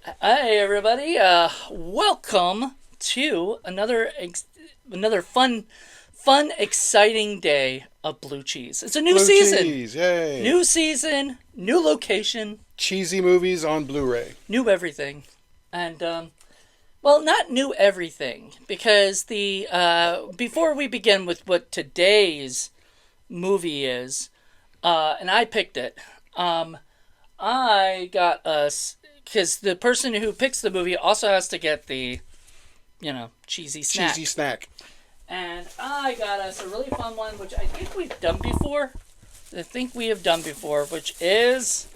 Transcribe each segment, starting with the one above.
Hi everybody. Welcome to another fun, exciting day of blue cheese. It's a new Blue season, cheese, yay! new season, new location, Cheesy movies on Blu-ray. new everything, and well, not new everything because the before we begin with what today's movie is, and I picked it. I got us because the person who picks the movie also has to get the cheesy snack. Cheesy snack. And I got us a really fun one, which I think we've done before. Which is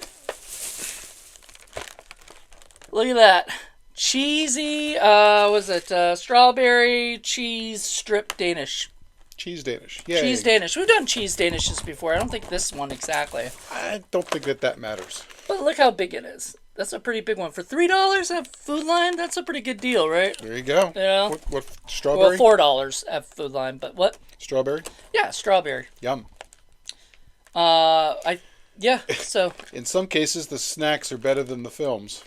look at that cheesy. Was it strawberry cheese strip Danish? Cheese Danish, yay! Cheese Danish. We've done cheese Danishes before. I don't think this one exactly. I don't think that matters. But look how big it is. That's a pretty big one. For $3 at Food Line, that's a pretty good deal, right? There you go. You know? What strawberry? Well, $4 at Food Line, but what? Strawberry? Yeah, strawberry. Yum. So In some cases, the snacks are better than the films.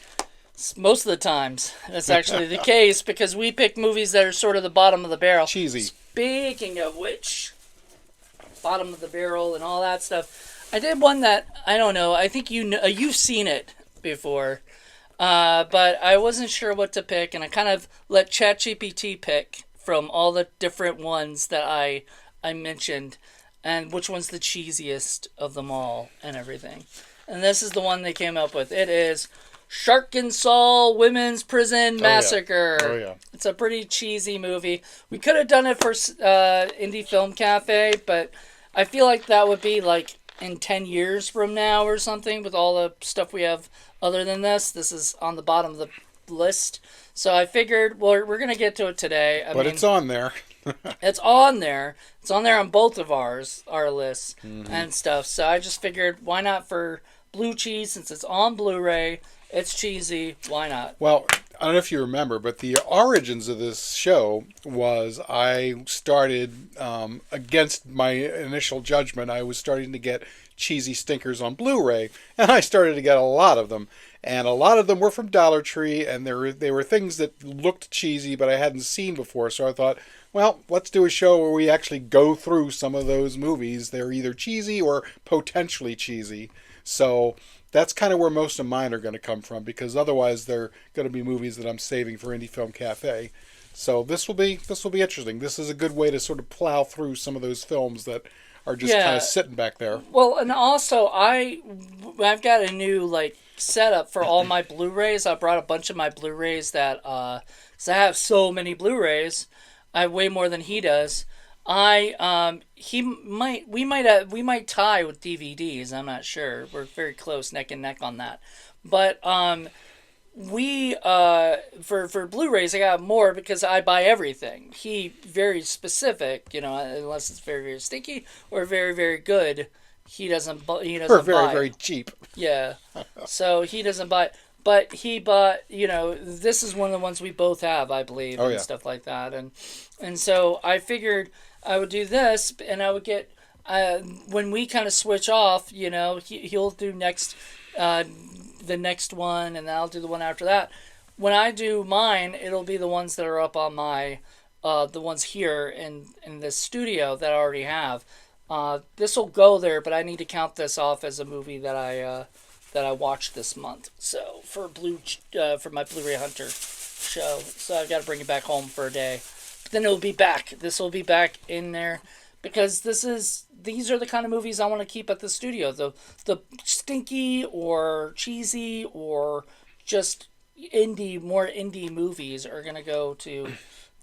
most of the times that's actually the case because we pick movies that are sort of the bottom of the barrel. Cheesy. Speaking of which, bottom of the barrel and all that stuff, I did one that I don't know. I think you've seen it before, but I wasn't sure what to pick, and I kind of let ChatGPT pick from all the different ones that I mentioned, and which one's the cheesiest of them all, and everything. And this is the one they came up with. It is Sharkansas Women's Prison Massacre. Oh, yeah. It's a pretty cheesy movie. We could have done it for Indie Film Cafe, but I feel like that would be like in 10 years from now or something with all the stuff we have other than this. This is on the bottom of the list. So I figured, well, we're going to get to it today. But it's on there. It's on there. It's on there on both of our lists and stuff. So I just figured, why not for blue cheese, since it's on Blu-ray, it's cheesy, why not? Well, I don't know if you remember, but the origins of this show was I started, against my initial judgment, I was starting to get cheesy stinkers on Blu-ray, and I started to get a lot of them. And a lot of them were from Dollar Tree, and they were things that looked cheesy, but I hadn't seen before. So I thought, well, let's do a show where we actually go through some of those movies. They're either cheesy or potentially cheesy. So that's kind of where most of mine are going to come from, because otherwise they're going to be movies that I'm saving for Indie Film Cafe. So this will be interesting. This is a good way to sort of plow through some of those films that are just kind of sitting back there. Well, and also I've got a new setup for all my Blu-rays. I brought a bunch of my Blu-rays that 'cause I have so many Blu-rays. I have way more than he does. We might tie with DVDs. I'm not sure. We're very close, neck and neck on that. But we for Blu-rays I got more because I buy everything. He very specific, unless it's very very stinky or very very good. He doesn't Or very, buy. very cheap. Yeah. So he doesn't buy. But he bought, this is one of the ones we both have, I believe, and stuff like that. And so I figured I would do this, and I would get, when we kind of switch off, he'll do the next one, and then I'll do the one after that. When I do mine, it'll be the ones that are up on my, the ones here in this studio that I already have. This will go there, but I need to count this off as a movie that I watched this month. So for my Blu-ray Hunter show, so I've got to bring it back home for a day. But then it'll be back. This will be back in there because these are the kind of movies I want to keep at the studio. The stinky or cheesy or just more indie movies are gonna go to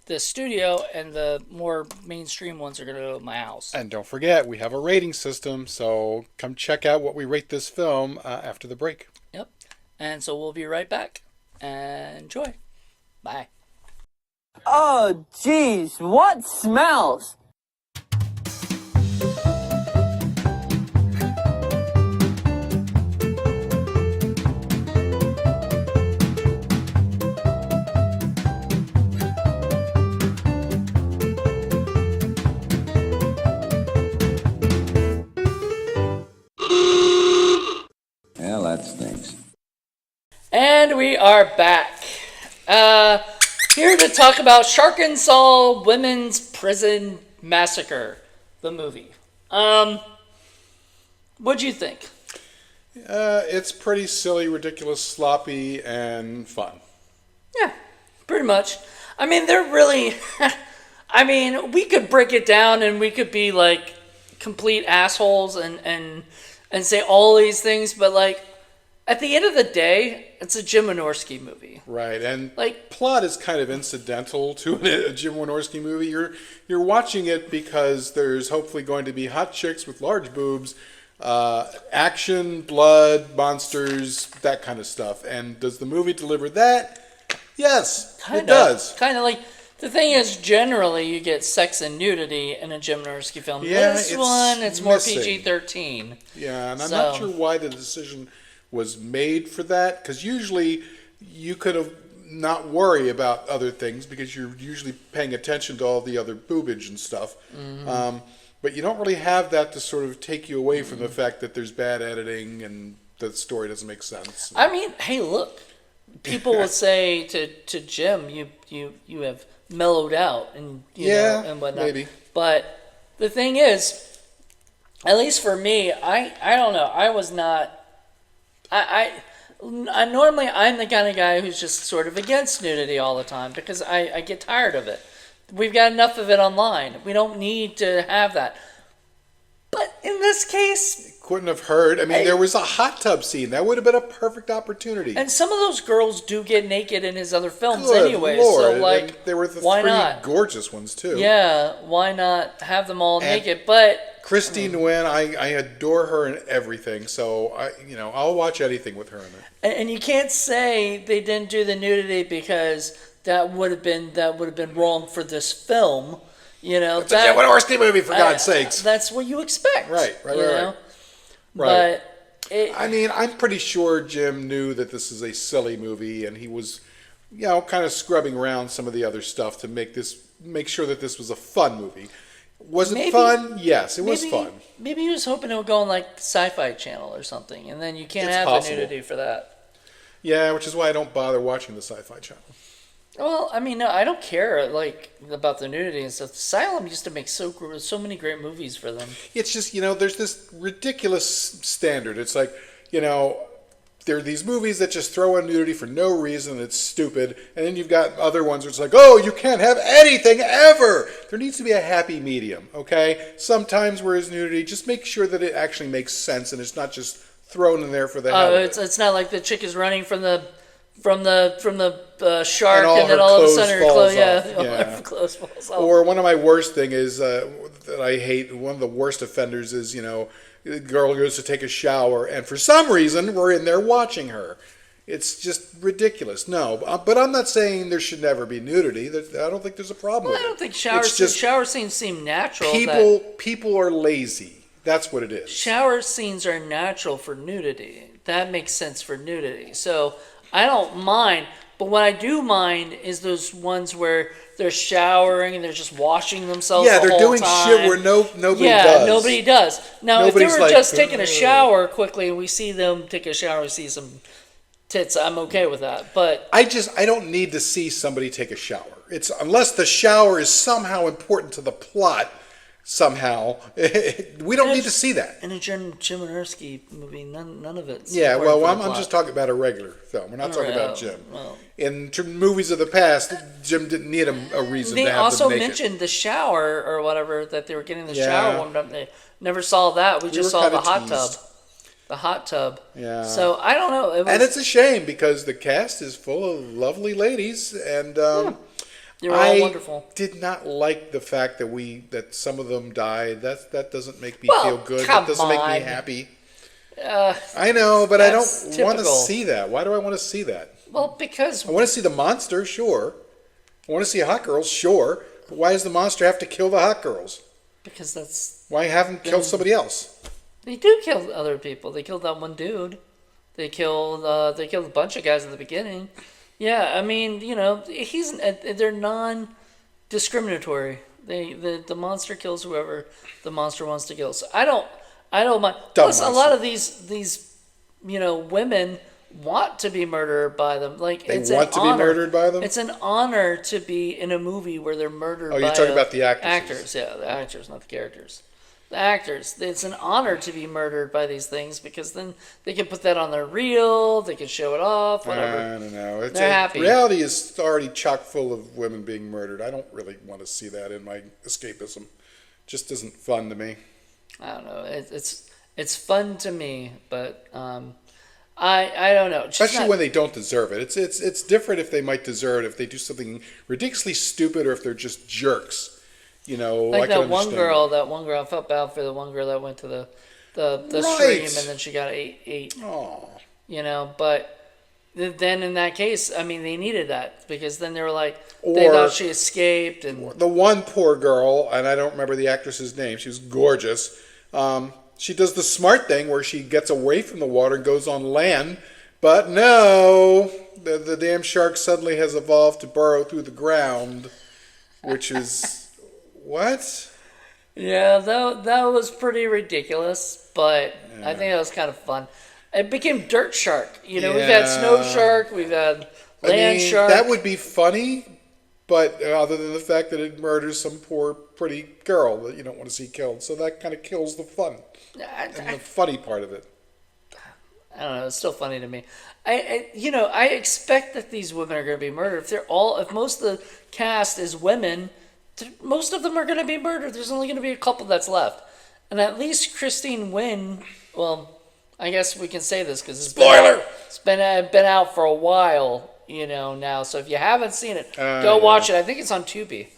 the studio, and the more mainstream ones are going to go to my house. And don't forget, we have a rating system, so come check out what we rate this film after the break. Yep. And so we'll be right back. Enjoy. Bye. Oh, geez, what smells? And we are back. Here to talk about Sharkansas Women's Prison Massacre, the movie. What'd you think? It's pretty silly, ridiculous, sloppy, and fun. Yeah, pretty much. I mean, they're really... I mean, we could break it down and we could be like complete assholes and say all these things, but like at the end of the day, it's a Jim Wynorski movie. Right, and like plot is kind of incidental to a Jim Wynorski movie. You're watching it because there's hopefully going to be hot chicks with large boobs, action, blood, monsters, that kind of stuff. And does the movie deliver that? Yes, it does. Kind of like... The thing is, generally, you get sex and nudity in a Jim Wynorski film. Yeah, this one, it's more PG-13. Yeah, and I'm not sure why the decision was made for that, because usually you could have not worry about other things because you're usually paying attention to all the other boobage and stuff. Mm-hmm. But you don't really have that to sort of take you away from the fact that there's bad editing and the story doesn't make sense. I mean, hey, look. People will say to Jim, you have mellowed out and you know, and whatnot. Maybe. But the thing is, at least for me, I don't know. I was not. I normally I'm the kind of guy who's just sort of against nudity all the time because I get tired of it. We've got enough of it online. We don't need to have that. But in this case... Couldn't have heard. I mean, there was a hot tub scene. That would have been a perfect opportunity. And some of those girls do get naked in his other films anyway. Lord. So, like, and they were the why three not? Gorgeous ones, too. Yeah, why not have them all naked? But... Christine Nguyen, I adore her in everything. So, I'll watch anything with her in it. And you can't say they didn't do the nudity because that would have been wrong for this film. You know, it's a Jim Wynorski movie, for God's sakes. That's what you expect. Right. But I mean, I'm pretty sure Jim knew that this is a silly movie, and he was, kind of scrubbing around some of the other stuff to make sure that this was a fun movie. Was it fun? Yes, it was fun. Maybe he was hoping it would go on like Sci-Fi Channel or something, and then you can't have the nudity for that. Yeah, which is why I don't bother watching the Sci-Fi Channel. Well, I mean, no, I don't care about the nudity and stuff. Asylum used to make so many great movies for them. It's just there's this ridiculous standard. It's like there are these movies that just throw in nudity for no reason. It's stupid, and then you've got other ones where it's like, oh, you can't have anything ever. There needs to be a happy medium, okay? Sometimes where is nudity, just make sure that it actually makes sense and it's not just thrown in there for the hell of it. It's not like the chick is running from the shark, and then all of a sudden her clothes falls off. Or one of my worst thing is that I hate. One of the worst offenders is the girl goes to take a shower, and for some reason we're in there watching her. It's just ridiculous. No, but I'm not saying there should never be nudity. I don't think there's a problem. Well, I don't think shower scenes seem natural. People are lazy. That's what it is. Shower scenes are natural for nudity. That makes sense for nudity. So. I don't mind, but what I do mind is those ones where they're showering and they're just washing themselves. Yeah, they're doing shit where nobody does. Yeah, nobody does. Now, if they were just taking a shower quickly and we see them take a shower, we see some tits, I'm okay with that. But I don't need to see somebody take a shower. It's unless the shower is somehow important to the plot. Somehow, we don't need to see that. In a Jim Wynorski movie, none of it. Yeah, well, I'm just talking about a regular film. We're not talking about Jim. Well, in movies of the past, Jim didn't need a reason to have them naked. They also mentioned the shower or whatever, that they were getting the shower warmed up. They never saw that. We just saw the hot tub. The hot tub. Yeah. So, I don't know. And it's a shame because the cast is full of lovely ladies and... They were all wonderful. I did not like the fact that some of them died. That doesn't make me feel good. That doesn't make me happy. I know, but I don't want to see that. Why do I want to see that? Well, because... I want to see the monster, sure. I want to see hot girls, sure. But why does the monster have to kill the hot girls? Because that's... Why have them kill somebody else? They do kill other people. They killed that one dude. They killed a bunch of guys at the beginning. Yeah, I mean, they're non-discriminatory. The monster kills whoever the monster wants to kill. So I don't mind. Plus, a lot of these women want to be murdered by them. Like They it's want to be murdered by them? It's an honor to be in a movie where they're murdered by you're talking about the actors. Actors, yeah, the actors, not the characters. The actors. It's an honor to be murdered by these things because then they can put that on their reel, they can show it off, whatever. I don't know. They're happy. Reality is already chock full of women being murdered. I don't really want to see that in my escapism. Just isn't fun to me. I don't know. It's fun to me, but I don't know. Especially when they don't deserve it. It's different if they might deserve it if they do something ridiculously stupid or if they're just jerks. You know, like that one girl. I felt bad for the one girl that went to the stream and then she got ate. Oh. You know, but then in that case, I mean, they needed that because then they were like, they thought she escaped. And the one poor girl, and I don't remember the actress's name, she was gorgeous. She does the smart thing where she gets away from the water and goes on land. But no, the damn shark suddenly has evolved to burrow through the ground, which is... What? Yeah, that was pretty ridiculous, but I think that was kind of fun. It became Dirt Shark. You know, we've had Snow Shark, we've had Land Shark. That would be funny, but other than the fact that it murders some poor, pretty girl that you don't want to see killed. So that kind of kills the fun and the funny part of it. I don't know. It's still funny to me. I expect that these women are going to be murdered. If most of the cast is women, most of them are going to be murdered. There's only going to be a couple that's left. And at least Christine Wynn, well, I guess we can say this because it's been out for a while, you know, now. So if you haven't seen it, go watch it. I think it's on Tubi.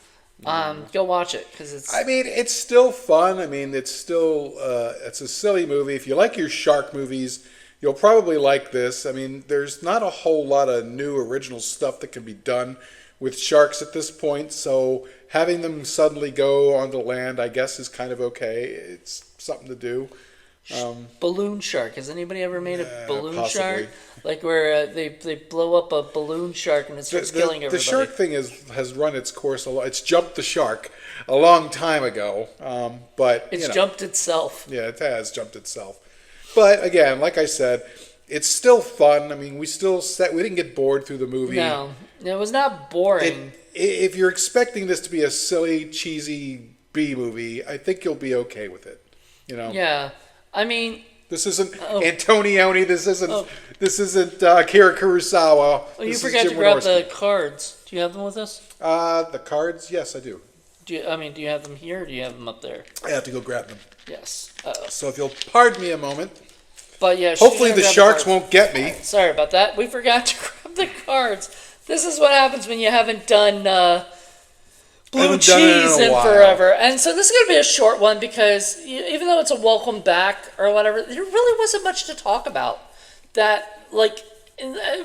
Go watch it because it's... I mean, it's still fun. I mean, it's still... it's a silly movie. If you like your shark movies, you'll probably like this. I mean, there's not a whole lot of new original stuff that can be done with sharks at this point, so having them suddenly go onto land, I guess, is kind of okay. It's something to do. Balloon shark. Has anybody ever made a balloon possibly. shark? Like where they blow up a balloon shark and it starts killing everybody. The shark thing has run its course a lot. It's jumped the shark a long time ago, but it's jumped itself. Yeah, it has jumped itself. But again, like I said, it's still fun. I mean, we didn't get bored through the movie. No, it was not boring. If you're expecting this to be a silly, cheesy B movie, I think you'll be okay with it. You know? Yeah, I mean, this isn't Antonioni. This isn't Akira Kurosawa. Oh, you forgot to grab the cards. Do you have them with us? The cards? Yes, I do. Do you have them here or do you have them up there? I have to go grab them. Yes. So if you'll pardon me a moment. But yeah, hopefully the sharks won't get me. Sorry about that. We forgot to grab the cards. This is what happens when you haven't done blue cheese in forever. And so this is going to be a short one because even though it's a welcome back or whatever, there really wasn't much to talk about. That, like,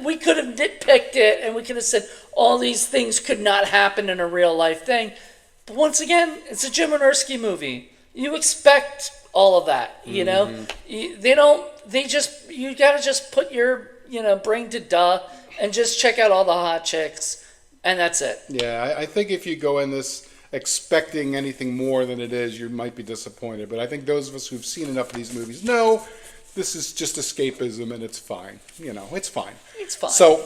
we could have nitpicked it and we could have said all these things could not happen in a real life thing. But once again, it's a Jim Wynorski movie. You expect all of that, you know? You gotta just put your, brain to duh and just check out all the hot chicks, and that's it. Yeah, I think if you go in this expecting anything more than it is, you might be disappointed. But I think those of us who've seen enough of these movies know this is just escapism, and it's fine. It's fine. It's fine. So,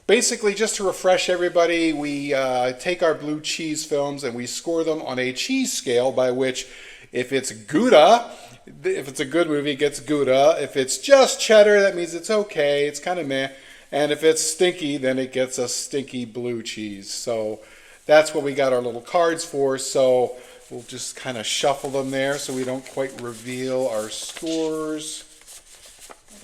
basically, just to refresh everybody, we take our blue cheese films and we score them on a cheese scale by which, if it's Gouda, if it's a good movie, it gets Gouda. If it's just cheddar, that means it's okay. It's kind of meh. And if it's stinky, then it gets a stinky blue cheese. So that's what we got our little cards for. So we'll just kind of shuffle them there so we don't quite reveal our scores.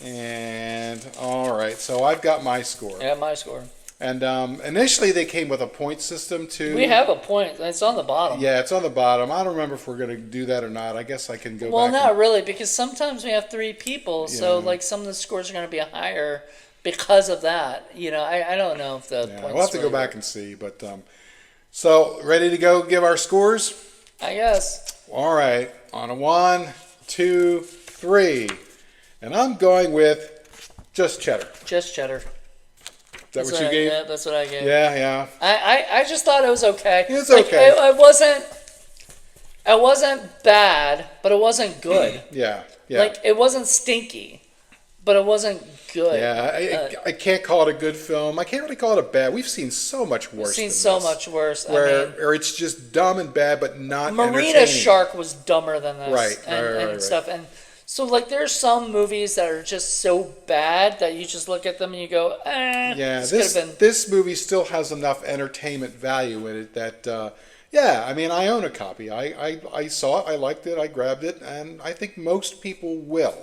And all right, so I've got my score. I got my score. And initially they came with a point system too. We have a point. It's on the bottom. Yeah, it's on the bottom. I don't remember if we're going to do that or not. I guess I can go back. Well, not really, because sometimes we have 3 people, so like some of the scores are going to be higher because of that. I don't know if the points. We'll have to go back and see. But so ready to go? Give our scores. I guess. All right, on a 1, 2, 3, and I'm going with just cheddar. Just cheddar. Is that what you gave? Yeah, that's what I gave. Yeah. I just thought it was okay. It's okay. It wasn't bad, but it wasn't good. Yeah. Like, it wasn't stinky, but it wasn't good. Yeah, I can't call it a good film. I can't really call it a bad. We've seen so much worse. We've seen so much worse. Where it's just dumb and bad, but not Marina Shark was dumber than this. Right, and stuff. And so, like, there's some movies that are just so bad that you just look at them and you go, yeah, this movie still has enough entertainment value in it that, yeah, I mean, I own a copy. I saw it, I liked it, I grabbed it, and I think most people will.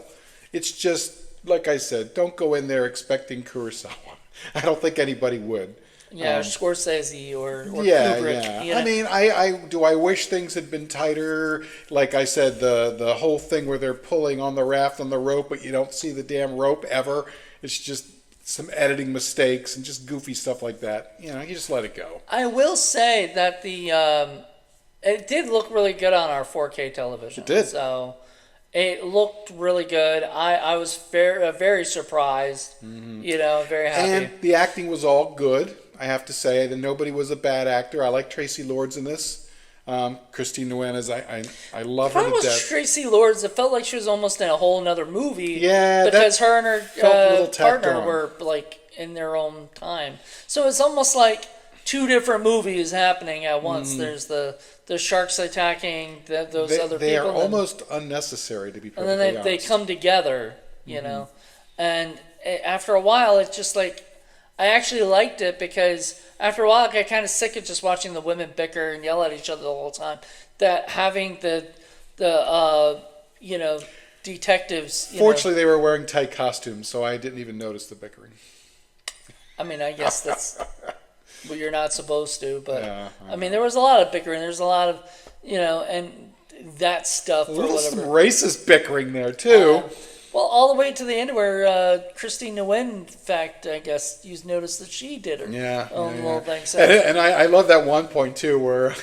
It's just, like I said, don't go in there expecting Kurosawa. I don't think anybody would. Yeah, or Scorsese or Kubrick. Yeah. You know? I mean, I wish things had been tighter. Like I said, the whole thing where they're pulling on the raft on the rope, but you don't see the damn rope ever. It's just some editing mistakes and just goofy stuff like that. You know, you just let it go. I will say that it did look really good on our 4K television. It did. So it looked really good. I was very surprised. Mm-hmm. You know, very happy. And the acting was all good. I have to say that nobody was a bad actor. I like Tracy Lords in this. Christine Nguyen I love her to death. Tracy Lords, it felt like she was almost in a whole another movie. Yeah, because her and her partner were like in their own time. So it's almost like two different movies happening at once. Mm-hmm. There's the sharks attacking those other people. They are almost unnecessary, to be perfectly honest. And then they come together, you know. And after a while, it's just like, I actually liked it because after a while I got kind of sick of just watching the women bicker and yell at each other the whole time. That having the detectives. Fortunately, they were wearing tight costumes, so I didn't even notice the bickering. I mean, I guess that's what you're not supposed to, but yeah, I mean, there was a lot of bickering. There's a lot of, and that stuff. Some racist bickering there too. Well, all the way to the end where Christine Nguyen, in fact, I guess you noticed that she did her little thing. So. And I love that one point, too, where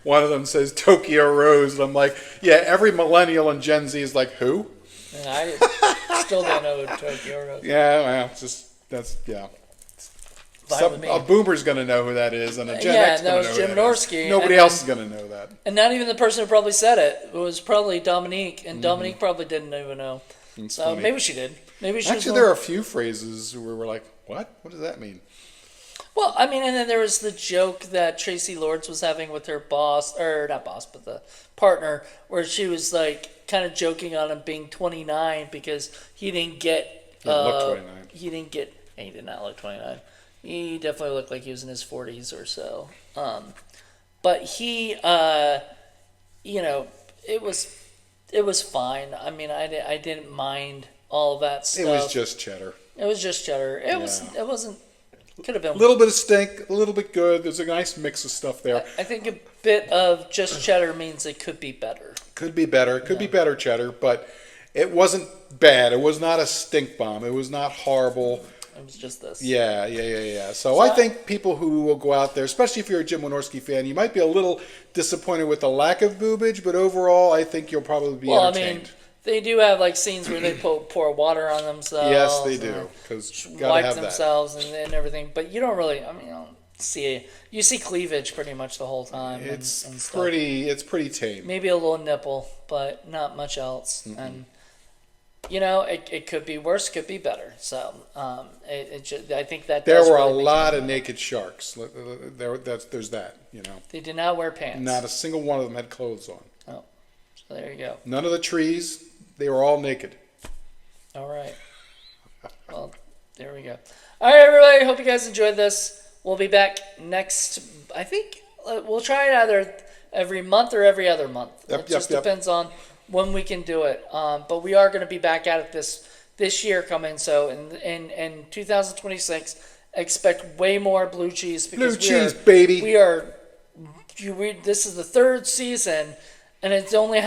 one of them says Tokyo Rose. And I'm like, yeah, every millennial and Gen Z is like, who? And I still don't know who Tokyo Rose is. Yeah, well, a boomer's going to know who that is, and a Gen X going to know Jim Wynorski. Nobody else is going to know that. And not even the person who probably said it. It was probably Dominique, and Dominique probably didn't even know. So maybe she did. Actually, there are a few phrases where we're like, what? What does that mean? Well, I mean, and then there was the joke that Tracy Lords was having with her boss, or not boss, but the partner, where she was like kind of joking on him being 29 because he didn't get. He looked 29. He didn't get. He did not look 29. He definitely looked like he was in his 40s or so. But he, it was fine. I mean, I didn't mind all of that stuff. It was just cheddar. It wasn't. Could have been a little bit of stink, a little bit good. There's a nice mix of stuff there. I think a bit of just cheddar means it could be better. Could be better. Could be better cheddar, but it wasn't bad. It was not a stink bomb. It was not horrible. It was just this. Yeah. So I think people who will go out there, especially if you're a Jim Wynorski fan, you might be a little disappointed with the lack of boobage, but overall, I think you'll probably be entertained. I mean, they do have like scenes where they pour water on themselves. Yes, they do. Because wipe themselves and everything. But you don't really. I mean, you don't see it. You see cleavage pretty much the whole time. It's and stuff. It's pretty tame. Maybe a little nipple, but not much else. Mm-hmm. And it could be worse, could be better. So I think that there were really a lot of naked sharks. There's that. They did not wear pants. Not a single one of them had clothes on. Oh, so there you go. None of the trees. They were all naked. All right. Well, there we go. All right, everybody. Hope you guys enjoyed this. We'll be back next. I think we'll try it either every month or every other month. It just depends on when we can do it. But we are going to be back at it this year coming. So in 2026, expect way more blue cheese. Because baby. This is the third season, and it's only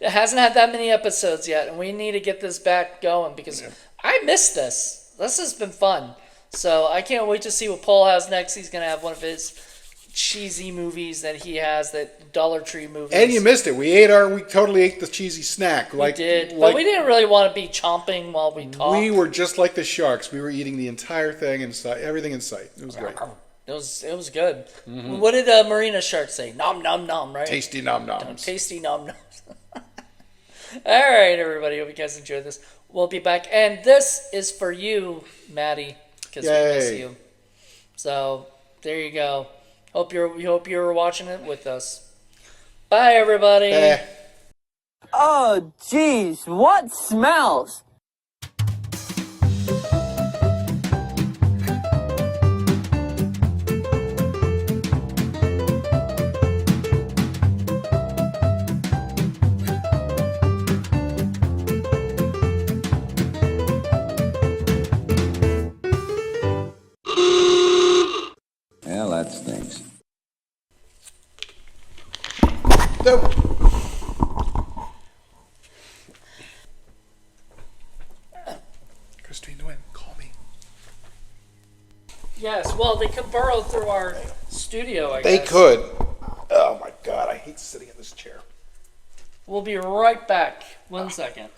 it hasn't had that many episodes yet, and we need to get this back going because I missed this. This has been fun. So I can't wait to see what Paul has next. He's going to have one of his cheesy movies that he has, that Dollar Tree movies. And you missed it. We totally ate the cheesy snack. We did, but we didn't really want to be chomping while we talked. We were just like the sharks. We were eating the entire thing inside, everything in sight. It was great. It was good. Mm-hmm. What did Marina Shark say? Nom nom nom, right? Tasty nom noms. Tasty nom noms. All right, everybody. Hope you guys enjoyed this. we'll be back. And this is for you, Maddie, because we miss you. So there you go. We hope you're watching it with us. Bye, everybody. Oh, jeez, what smells? Well, that stinks. Nope. Christine Nguyen, call me. Yes, well, they could burrow through our studio, I guess. They could. Oh my God, I hate sitting in this chair. We'll be right back. 1 second.